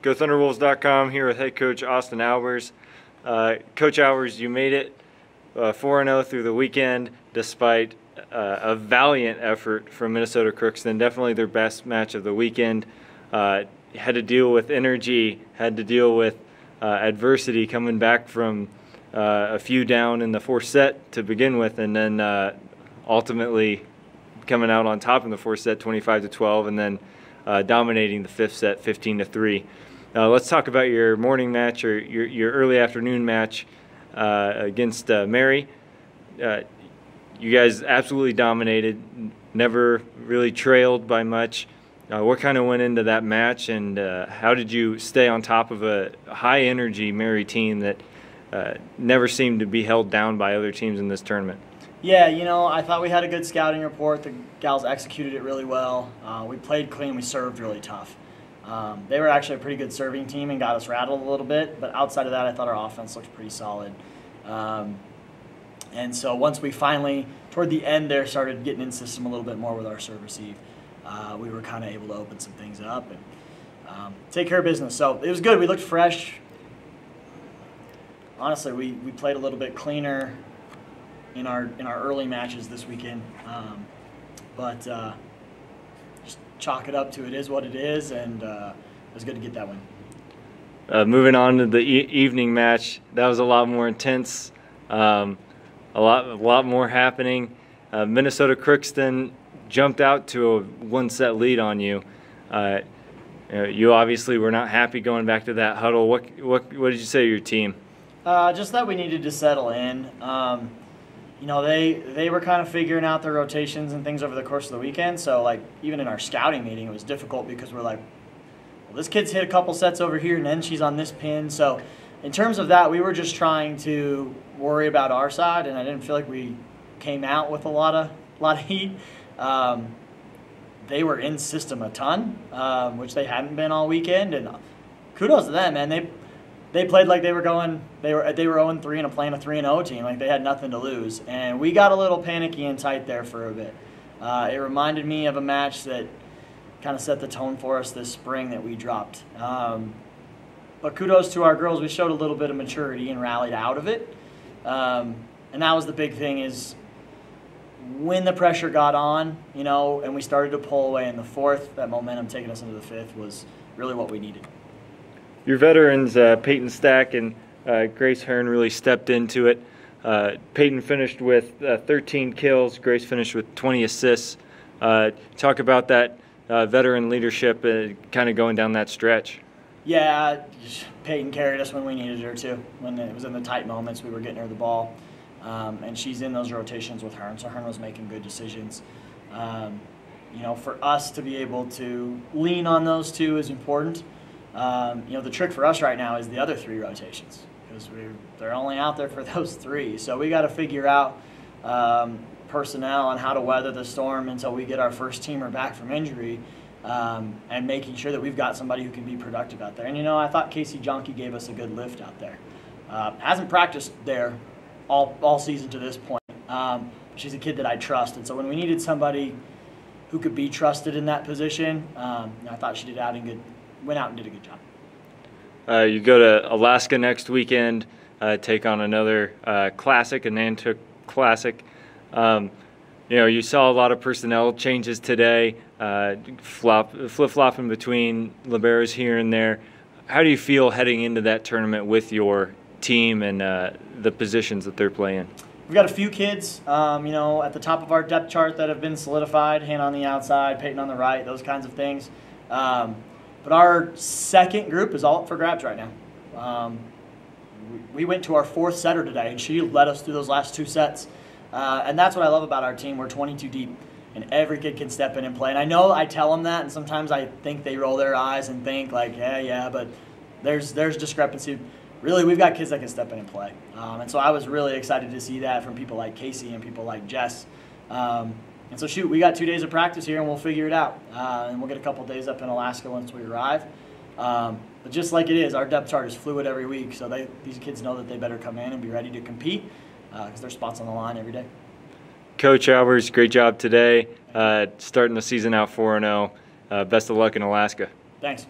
GoThunderWolves.com here with head coach Austin Albers. Coach Albers, you made it 4-0 through the weekend despite a valiant effort from Minnesota Crookston. Definitely their best match of the weekend. Had to deal with energy, had to deal with adversity coming back from a few down in the fourth set to begin with, and then ultimately coming out on top in the fourth set 25-12, and then dominating the fifth set 15-3. Let's talk about your morning match, or your early afternoon match against Mary. You guys absolutely dominated, never really trailed by much. What kind of went into that match, and how did you stay on top of a high-energy Mary team that never seemed to be held down by other teams in this tournament? Yeah, you know, I thought we had a good scouting report. The gals executed it really well. We played clean. We served really tough. They were actually a pretty good serving team and got us rattled a little bit, but outside of that, I thought our offense looked pretty solid. And so once we finally, toward the end there, started getting in system a little bit more with our serve receive, we were kind of able to open some things up and take care of business. So it was good. We looked fresh. Honestly, we played a little bit cleaner in our early matches this weekend, but just chalk it up to it is what it is, and it was good to get that win. Moving on to the evening match, that was a lot more intense, a lot more happening. Minnesota Crookston jumped out to a one-set lead on you. You obviously were not happy going back to that huddle. What did you say to your team? Just that we needed to settle in. You know, they were kind of figuring out their rotations and things over the course of the weekend. So, like, even in our scouting meeting, it was difficult because we're like, well, this kid's hit a couple sets over here, and then she's on this pin. So, in terms of that, we were just trying to worry about our side, and I didn't feel like we came out with a lot of heat. They were in system a ton, which they hadn't been all weekend, and kudos to them, man. They played like they were 0-3 and playing a 3-0 team, like they had nothing to lose. And we got a little panicky and tight there for a bit. It reminded me of a match that kind of set the tone for us this spring that we dropped. But kudos to our girls. We showed a little bit of maturity and rallied out of it. And that was the big thing, is when the pressure got on, you know, and we started to pull away in the fourth, that momentum taking us into the fifth was really what we needed. Your veterans, Peyton Stack and Grace Hearn, really stepped into it. Peyton finished with 13 kills. Grace finished with 20 assists. Talk about that veteran leadership kind of going down that stretch. Yeah, Peyton carried us when we needed her to. When it was in the tight moments, we were getting her the ball. And she's in those rotations with Hearn, so Hearn was making good decisions. You know, for us to be able to lean on those two is important. You know, the trick for us right now is the other three rotations, because they're only out there for those three. So we got to figure out personnel on how to weather the storm until we get our first teamer back from injury, and making sure that we've got somebody who can be productive out there. And, you know, I thought Casey Jonke gave us a good lift out there. Hasn't practiced there all season to this point. She's a kid that I trust, and so when we needed somebody who could be trusted in that position, I thought she went out and did a good job. You go to Alaska next weekend, take on another classic, a Nantucket Classic. You know, you saw a lot of personnel changes today, flip-flopping between liberos here and there. How do you feel heading into that tournament with your team and the positions that they're playing? We've got a few kids, you know, at the top of our depth chart that have been solidified, Hannah on the outside, Peyton on the right, those kinds of things. But our second group is all up for grabs right now. We went to our fourth setter today, and she led us through those last two sets. And that's what I love about our team. We're 22 deep, and every kid can step in and play. And I know I tell them that, and sometimes I think they roll their eyes and think, like, yeah, but there's discrepancy. Really, we've got kids that can step in and play. And so I was really excited to see that from people like Casey and people like Jess. And so, shoot, we got 2 days of practice here, and we'll figure it out. And we'll get a couple days up in Alaska once we arrive. But just like it is, our depth chart is fluid every week, so these kids know that they better come in and be ready to compete, because there's spots on the line every day. Coach Albers, great job today, starting the season out 4-0. Best of luck in Alaska. Thanks.